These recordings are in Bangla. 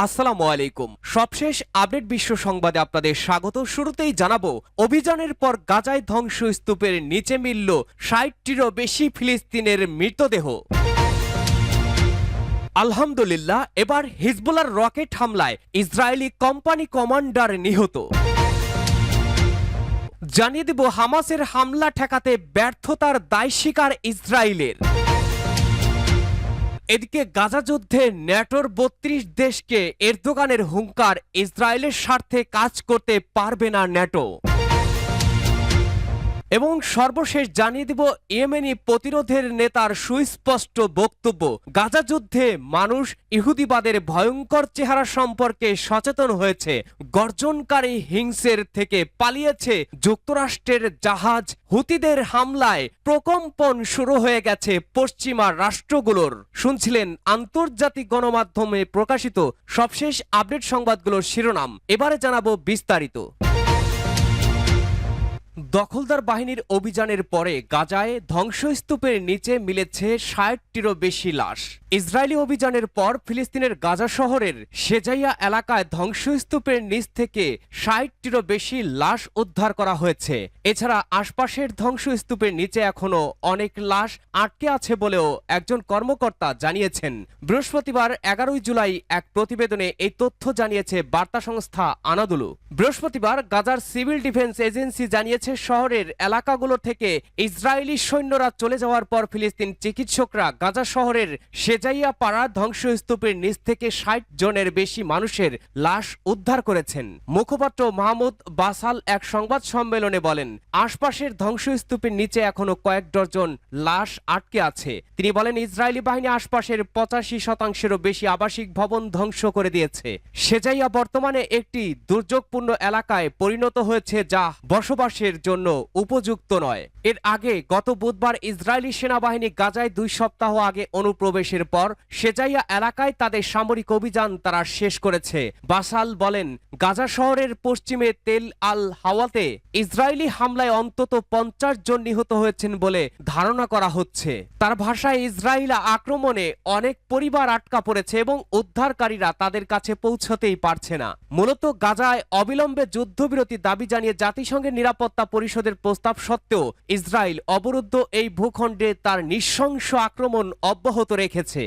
আসসালামু আলাইকুম। সবশেষ আপডেট বিশ্ব সংবাদে আপনাদের স্বাগত। শুরুতেই জানাবো, অভিযানের পর গাজায় ধ্বংসস্তূপের নিচে মিলল ৬০টিরও বেশি ফিলিস্তিনের মৃতদেহ। আলহামদুলিল্লাহ, এবার হিজবুল্লাহর রকেট হামলায় ইসরায়েলি কোম্পানি কমান্ডার নিহত। জানিয়ে দেব, হামাসের হামলা ঠেকাতে ব্যর্থতার দায় স্বীকার ইসরায়েলের। এদিকে গাজা যুদ্ধে ন্যাটোর ৩২ দেশকে এরদোগানের হুঙ্কার, ইসরায়েলের স্বার্থে কাজ করতে পারবে না ন্যাটো। এবং সর্বশেষ জানিয়ে দিব, ইয়েমেনি প্রতিরোধের নেতার সুস্পষ্ট বক্তব্য, গাজা যুদ্ধে মানুষ ইহুদিবাদের ভয়ঙ্কর চেহারা সম্পর্কে সচেতন হয়েছে। গর্জনকারী হিংসের থেকে পালিয়েছে যুক্তরাষ্ট্রের জাহাজ। হুতিদের হামলায় প্রকম্পন শুরু হয়ে গেছে পশ্চিমা রাষ্ট্রগুলোর। শুনছিলেন আন্তর্জাতিক গণমাধ্যমে প্রকাশিত সবশেষ আপডেট সংবাদগুলোর শিরোনাম। এবারে জানাবো বিস্তারিত। দখলদার বাহিনীর অভিযানের পরে গাজায় ধ্বংসস্তূপের নিচে মিলেছে ৬০টিরও বেশি লাশ। ইসরায়েলি অভিযানের পর ফিলিস্তিনের গাজা শহরের শেজাইয়া এলাকায় ধ্বংসস্তূপের নিচ থেকে ৬০টিরও বেশি লাশ উদ্ধার করা হয়েছে। এছাড়া আশপাশের ধ্বংসস্তূপের নিচে এখনো অনেক লাশ আটকে আছে বলেও একজন কর্মকর্তা জানিয়েছেন। বৃহস্পতিবার ১১ জুলাই এক প্রতিবেদনে এই তথ্য জানিয়েছে বার্তা সংস্থা আনাদুলু। বৃহস্পতিবার গাজার সিভিল ডিফেন্স এজেন্সি জানিয়েছে, শহরের এলাকাগুলো থেকে ইসরায়েলি সৈন্যরা চলে যাওয়ার পর ফিলিস্তিন চিকিৎসকরা গাজা শহরের শেজাইয়া পাড়া ধ্বংসস্তূপের নিচ থেকে ৬০ জনের বেশি মানুষের লাশ উদ্ধার করেছেন। মুখপাত্র মাহমুদ বাসাল এক সংবাদ সম্মেলনে বলেন, আশপাশের ধ্বংসস্তূপের নিচে এখনো কয়েক ডজন লাশ আটকে আছে। তিনি বলেন, ইসরায়েলি বাহিনী আশপাশের ৮৫%-এরও বেশি আবাসিক ভবন ধ্বংস করে দিয়েছে। শেজাইয়া বর্তমানে একটি দুর্যোগপূর্ণ এলাকায় পরিণত হয়েছে, যা বসবাসের জন্য উপযুক্ত নয়। এর আগে গত বুধবার ইসরায়েলি সেনাবাহিনী গাজায় ২ সপ্তাহ আগে অনুপ্রবেশের পর শেজাইয়া এলাকায় তাদের সামরিক অভিযান তারা শেষ করেছে। বাসাল বলেন, গাজা শহরের পশ্চিমে তেল আল হাওয়াতে ইসরায়েলি হামলায় অন্তত ৫০ জন নিহত হয়েছেন বলে ধারণা করা হচ্ছে। তার ভাষায়, ইসরায়েল আক্রমণে অনেক পরিবার আটকা পড়েছে এবং উদ্ধারকারীরা তাদের কাছে পৌঁছতেই পারছে না। মূলত গাজায় অবিলম্বে যুদ্ধবিরতি দাবি জানিয়ে জাতিসংঘের নিরাপত্তা পরিষদের প্রস্তাব সত্ত্বেও ইসরায়েল অবরুদ্ধ এই ভূখণ্ডে তার নৃশংস আক্রমণ অব্যাহত রেখেছে।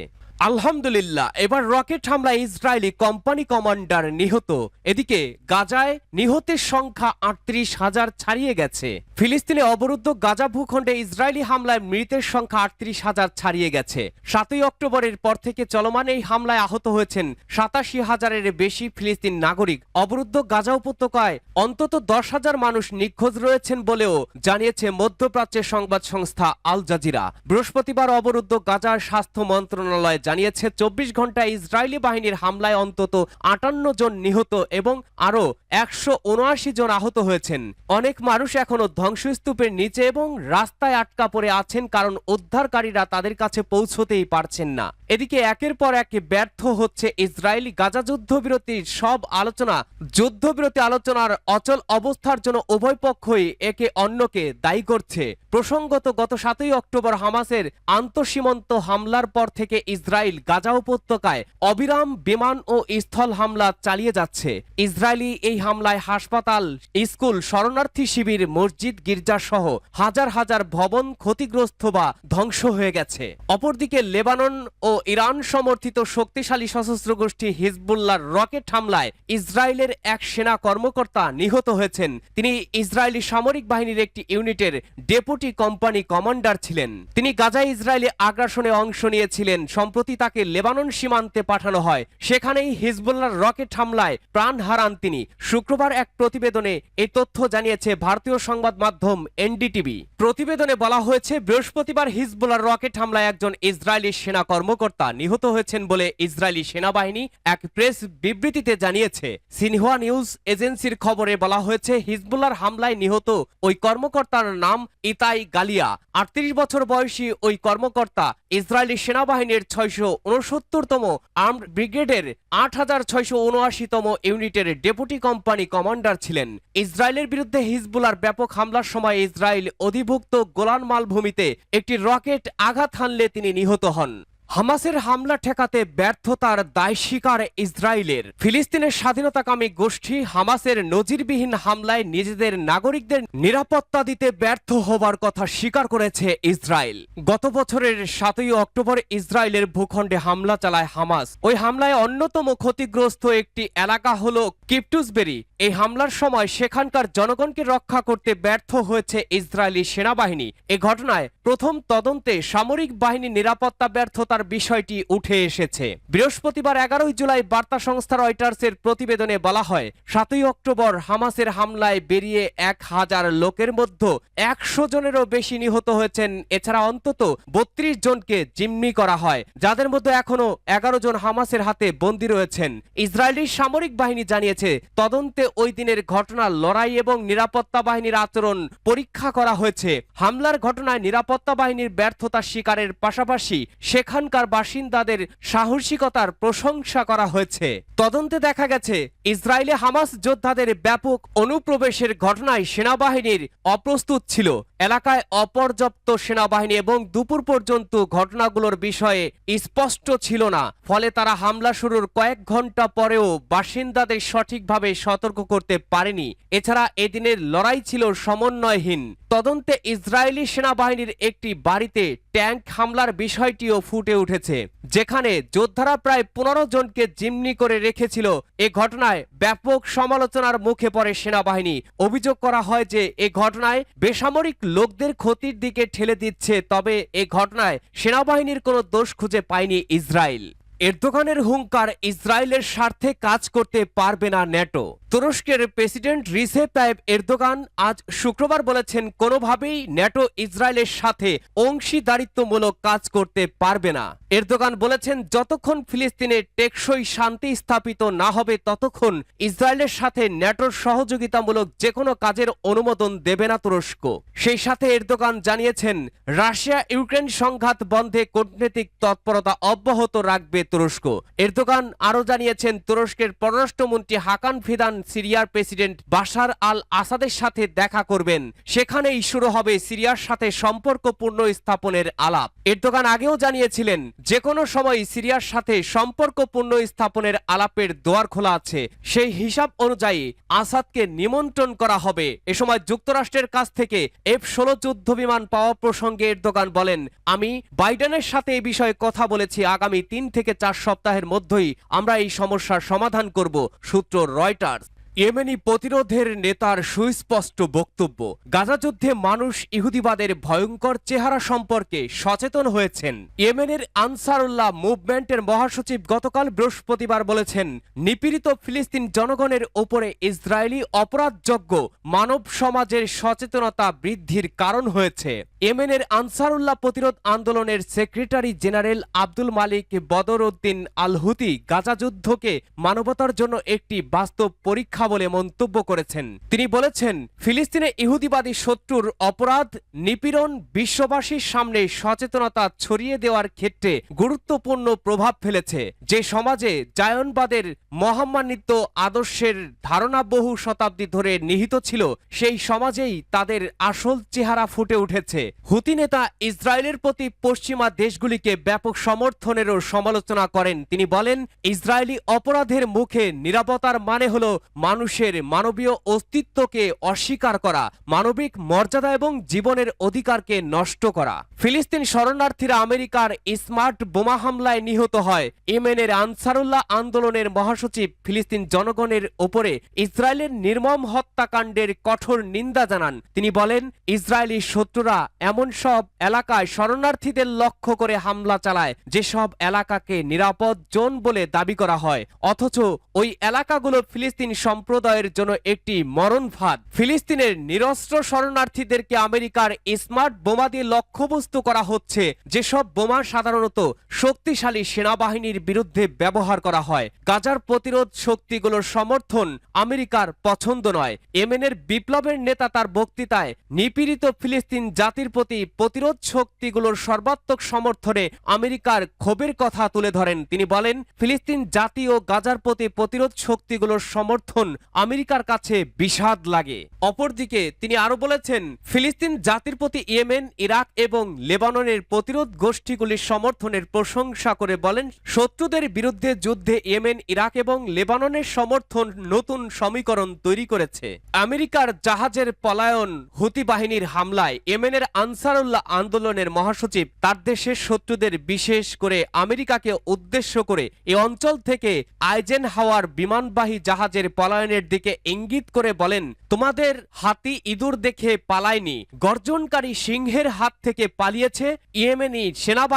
আলহামদুলিল্লাহ, এবার রকেট হামলায় ইসরায়েলি কোম্পানি কমান্ডার নিহত। এদিকে গাজায় নিহতের সংখ্যা ৩৮,০০০ ছাড়িয়ে গেছে। ফিলিস্তিনে অবরুদ্ধ গাজা ভূখণ্ডে ইসরায়েলি হামলায় মৃতের সংখ্যা ৩৮,০০০ ছাড়িয়ে গেছে। ৭ই অক্টোবরের পর থেকে চলমান এই হামলায় আহত হয়েছেন ৮৭,০০০-এর বেশি ফিলিস্তিন নাগরিক। অবরুদ্ধ গাজা উপত্যকায় অন্তত ১০,০০০ মানুষ নিখোঁজ রয়েছেন বলেও জানিয়েছে মধ্যপ্রাচ্যের সংবাদ সংস্থা আল জাজিরা। বৃহস্পতিবার অবরুদ্ধ গাজার স্বাস্থ্য মন্ত্রণালয় জানিয়েছে, ২৪ ঘন্টায় ইসরায়েলি বাহিনীর হামলায় অন্তত ৫৮ জন নিহত এবং আরও ১৭৯ জন আহত হয়েছেন। অনেক মানুষ এখনো ধ্বংসস্তূপের নিচে এবং রাস্তায় আটকা পড়ে আছেন, কারণ উদ্ধারকারীরা তাদের কাছে পৌঁছতেই পারছেন না। এদিকে একের পর এক ব্যর্থ হচ্ছে ইসরায়েলি গাজা যুদ্ধবিরতির সব আলোচনা। যুদ্ধবিরতি আলোচনার অচল অবস্থার জন্য উভয় পক্ষই একে অন্যকে দায়ী করছে। প্রসঙ্গত, গত ৭ই অক্টোবর হামাসের আন্তঃসীমান্ত হামলার পর থেকে ইসরায়েল গাজা উপত্যকায় অবিরাম বিমান ও স্থল হামলা চালিয়ে যাচ্ছে। ইসরায়েলি এই হামলায় হাসপাতাল, স্কুল, শরণার্থী শিবির, মসজিদ, গির্জা সহ হাজার হাজার ভবন ক্ষতিগ্রস্ত বা ধ্বংস হয়ে গেছে। অপরদিকে লেবানন ও ইরান সমর্থিত শক্তিশালী সশস্ত্র গোষ্ঠী হিজবুল্লাহর রকেট হামলায় ইসরায়েলের এক সেনা কর্মকর্তা নিহত হয়েছেন। তিনি ইসরায়েলি সামরিক বাহিনীর একটি ইউনিটের ডেপুটি কোম্পানি কমান্ডার ছিলেন। তিনি গাজায় ইসরায়েলি আগ্রাসনে অংশ নিয়েছিলেন। সম্প্রতি তাকে লেবানন সীমান্তে পাঠানো হয়। সেখানেই হিজবুল্লাহর রকেট হামলায় প্রাণ হারান তিনি। শুক্রবার এক প্রতিবেদনে এই তথ্য জানিয়েছে ভারতীয় সংবাদ মাধ্যম এনডিটিভি। প্রতিবেদনে বলা হয়েছে, বৃহস্পতিবার হিজবুল্লাহর রকেট হামলায় একজন ইসরায়েলি সেনা কর্মকর্তা নিহত হয়েছেন বলে ইসরায়েলি সেনাবাহিনী এক প্রেস বিবৃতিতে জানিয়েছে। সিনহুয়া নিউজ এজেন্সির খবরে বলা হয়েছে, হিজবুল্লাহর হামলায় নিহত ওই কর্মকর্তার নাম ইতাই গালিয়া। ৩৮ বছর বয়সী ওই কর্মকর্তা ইসরায়েলি সেনাবাহিনীর ৬৬৯তম আর্মড ব্রিগেডের ৮,৬৭৯তম ইউনিটের ডেপুটি কোম্পানি কমান্ডার ছিলেন। ইসরায়েলের বিরুদ্ধে হিজবুল্লাহর ব্যাপক হামলার সময় ইসরায়েল অধিভুক্ত গোলান মালভূমিতে একটি রকেট আঘাত হানলে তিনি নিহত হন। হামাসের হামলা ঠেকাতে ব্যর্থতার দায় স্বীকার ইসরায়েলের। ফিলিস্তিনের স্বাধীনতাকামী গোষ্ঠী হামাসের নজিরবিহীন হামলায় নিজেদের নাগরিকদের নিরাপত্তা দিতে ব্যর্থ হবার কথা স্বীকার করেছে ইসরায়েল। গত বছরের 7ই অক্টোবর ইসরায়েলের ভূখণ্ডে হামলা চালায় হামাস। ওই হামলায় অন্যতম ক্ষতিগ্রস্ত একটি এলাকা হল কিপ্টুসবেরি। এই হামলার সময় সেখানকার জনগণকে রক্ষা করতে ব্যর্থ হয়েছে ইসরায়েলি সেনাবাহিনী। এ ঘটনায় প্রথম তদন্তে সামরিক বাহিনী নিরাপত্তা ব্যর্থতার বিষয়টি উঠে এসেছে। বৃহস্পতিবার 11 জুলাই বার্তা সংস্থা রয়টার্সের প্রতিবেদনে বলা হয়, 7ই অক্টোবর হামাসের হামলায় বেরিয়ে 1000 লোকের মধ্যে 100 জনেরও বেশি নিহত হয়েছেন। এছাড়া অন্তত 32 জনকে জিম্মি করা হয়, যাদের মধ্যে এখনো 11 জন হামাসের হাতে বন্দী রয়েছেন। ইসরায়েলি সামরিক বাহিনী জানিয়েছে, তদন্তে ওই দিনের ঘটনার লড়াই এবং নিরাপত্তা বাহিনীর আচরণ পরীক্ষা করা হয়েছে। হামলার ঘটনায় নিরাপত্তা বাহিনীর ব্যর্থতা স্বীকারের পাশাপাশি সেখানকার বাসিন্দাদের সাহসিকতার প্রশংসা করা হয়েছে। তদন্তে দেখা গেছে, ইসরায়েলে হামাস যোদ্ধাদের ব্যাপক অনুপ্রবেশের ঘটনায় সেনাবাহিনীর অপ্রস্তুত ছিল। এলাকায় অপর্যাপ্ত সেনাবাহিনী এবং দুপুর পর্যন্ত ঘটনাগুলোর বিষয়ে স্পষ্ট ছিল না। ফলে তারা হামলা শুরুর কয়েক ঘন্টা পরেও বাসিন্দাদের সঠিকভাবে সতর্ক করতে পারেনি। এছাড়া এদিনের লড়াই ছিল সমন্বয়হীন। তদন্তে ইসরায়েলি সেনাবাহিনীর একটি বাড়িতে ট্যাঙ্ক হামলার বিষয়টিও ফুটে উঠেছে, যেখানে যোদ্ধারা প্রায় 15 জনকে জিম্মি করে রেখেছিল। এ ঘটনায় ব্যাপক সমালোচনার মুখে পড়ে সেনাবাহিনী। অভিযোগ করা হয় যে এ ঘটনায় বেসামরিক লোকদের ক্ষতির দিকে ঠেলে দিচ্ছে। তবে এ ঘটনায় সেনাবাহিনীর কোনো দোষ খুঁজে পায়নি ইসরায়েল। এরদোগানের হুঙ্কার, ইসরায়েলের স্বার্থে কাজ করতে পারবে না ন্যাটো। তুরস্কের প্রেসিডেন্ট রিসেপ তাইপ এরদোগান আজ শুক্রবার বলেছেন, কোনোভাবেই ন্যাটো ইসরায়েলের সাথে অংশীদারিত্বমূলক কাজ করতে পারবে না। এরদোগান বলেছেন, যতক্ষণ ফিলিস্তিনে টেকসই শান্তি স্থাপিত না হবে ততক্ষণ ইসরায়েলের সাথে ন্যাটোর সহযোগিতামূলক যে কোনো কাজের অনুমোদন দেবে না তুরস্ক। সেই সাথে এরদোগান জানিয়েছেন, রাশিয়া ইউক্রেন সংঘাত বন্ধে কূটনৈতিক তৎপরতা অব্যাহত রাখবে তুরস্ক। এরদোগান আরও জানিয়েছেন, তুরস্কের পররাষ্ট্রমন্ত্রী হাকান ফিদান সিরিয়ার প্রেসিডেন্ট বাশার আল আসাদের সাথে দেখা করবেন। সেখানেই শুরু হবে সিরিয়ার সাথে সম্পর্ক পুনঃস্থাপনের আলাপ। এরদোগান আগেও জানিয়েছিলেন, যে কোনো সময় সিরিয়ার সাথে সম্পর্ক পুনঃস্থাপনের আলাপের দুয়ার খোলা আছে। সেই হিসাব অনুযায়ী আসাদকে নিমন্ত্রণ করা হবে। এ সময় যুক্তরাষ্ট্রের কাছ থেকে F-16 যুদ্ধ বিমান পাওয়া প্রসঙ্গে এরদোগান বলেন, আমি বাইডেনের সাথে এই বিষয়ে কথা বলেছি। আগামী 3 থেকে 4 সপ্তাহের মধ্যেই আমরা এই সমস্যার সমাধান করব। সূত্র রয়টার্স। ইয়েমেনি প্রতিরোধের নেতার সুস্পষ্ট বক্তব্য, গাজা যুদ্ধে মানুষ ইহুদিবাদের ভয়ঙ্কর চেহারা সম্পর্কে সচেতন হয়েছেন। ইয়েমেনের আনসারুল্লাহ মুভমেন্টের মহাসচিব গতকাল বৃহস্পতিবার বলেছেন, নিপীড়িত ফিলিস্তিন জনগণের ওপরে ইসরায়েলি অপরাধযোগ্য মানব সমাজের সচেতনতা বৃদ্ধির কারণ হয়েছে। ইয়েমেনের আনসারুল্লাহ প্রতিরোধ আন্দোলনের সেক্রেটারি জেনারেল আব্দুল মালিক বদর উদ্দিন আল হুতি গাজা যুদ্ধকে মানবতার জন্য একটি বাস্তব পরীক্ষা বলে মন্তব্য করেছেন। তিনি বলেছেন, ফিলিস্তিনে ইহুদিবাদী শত্রুর অপরাধ নিপীড়ন বিশ্ববাসীর সামনে সচেতনতা ছড়িয়ে দেওয়ার ক্ষেত্রে গুরুত্বপূর্ণ প্রভাব ফেলেছে। যে সমাজে জায়নবাদের মহামান্বিত আদর্শের ধারণা বহু শতাব্দী ধরে নিহিত ছিল, সেই সমাজেই তাদের আসল চেহারা ফুটে উঠেছে। হুতি নেতা ইসরায়েলের প্রতি পশ্চিমা দেশগুলিকে ব্যাপক সমর্থনেরও সমালোচনা করেন। তিনি বলেন, ইসরায়েলি অপরাধের মুখে নীরবতার মানে হলো মানুষের মানবীয় অস্তিত্বকে অস্বীকার করা, মানবিক মর্যাদা এবং জীবনের অধিকারকে নষ্ট করা। ফিলিস্তিন শরণার্থীরা আমেরিকার স্মার্ট বোমা হামলায় নিহত হয়। ইয়েমেনের আনসারুল্লাহ আন্দোলনের মহাসচিব ফিলিস্তিন জনগণের ওপরে ইসরায়েলের নির্মম হত্যাকাণ্ডের কঠোর নিন্দা জানান। তিনি বলেন, ইসরায়েলি শত্রুরা এমন সব এলাকায় শরণার্থীদের লক্ষ্য করে হামলা চালায় যেসব এলাকাকে নিরাপদ জোন বলে দাবি করা হয়, অথচ ওই এলাকাগুলো ফিলিস্তিন সম্প্রদায়ের জন্য একটি মরণ ফাঁদ। ফিলিস্তিনের নিরস্ত্র শরণার্থীদেরকে আমেরিকার স্মার্ট বোমা দিয়ে লক্ষ্যবস্তু করা হচ্ছে, যেসব বোমা সাধারণত শক্তিশালী সেনাবাহিনীর বিরুদ্ধে ব্যবহার করা হয়। গাজার প্রতিরোধ শক্তিগুলোর সমর্থন আমেরিকার পছন্দ নয়। ইয়েমেনের বিপ্লবের নেতা তার বক্তৃতায় নিপীড়িত ফিলিস্তিন জাতির প্রতি প্রতিরোধ শক্তিগুলোর সর্বাত্মক সমর্থনে আমেরিকার ক্ষোভের কথা তুলে ধরেন। তিনি বলেন, ফিলিস্তিন জাতি ও গাজার প্রতি প্রতিরোধ শক্তিগুলোর সমর্থন আমেরিকার কাছে বিষাদ লাগে। অপরদিকে তিনি আরো বলেছেন, ফিলিস্তিন জাতির প্রতি ইয়েমেন, ইরাক এবং লেবাননের প্রতিরোধ গোষ্ঠীগুলির সমর্থনের প্রশংসা করে বলেন, শত্রুদের বিরুদ্ধে যুদ্ধে ইয়েমেন, ইরাক এবং লেবাননের সমর্থন নতুন সমীকরণ তৈরি করেছে। আমেরিকার জাহাজের পলায়ন, হুতি বাহিনীর হামলায় ইয়েমেনের আনসারুল্লাহ আন্দোলনের মহাসচিব তার দেশের শত্রুদের বিশেষ করে আমেরিকাকে উদ্দেশ্য করে এ অঞ্চল থেকে আইজেনহাওয়ার বিমানবাহী জাহাজের পলায়নের দিকে ইঙ্গিত করে বলেন, তোমাদের হাতি ইঁদুর দেখে পালায়নি, গর্জনকারী সিংহের হাত থেকে পালিয়েছে ইয়েমেনি সেনাবাহিনী।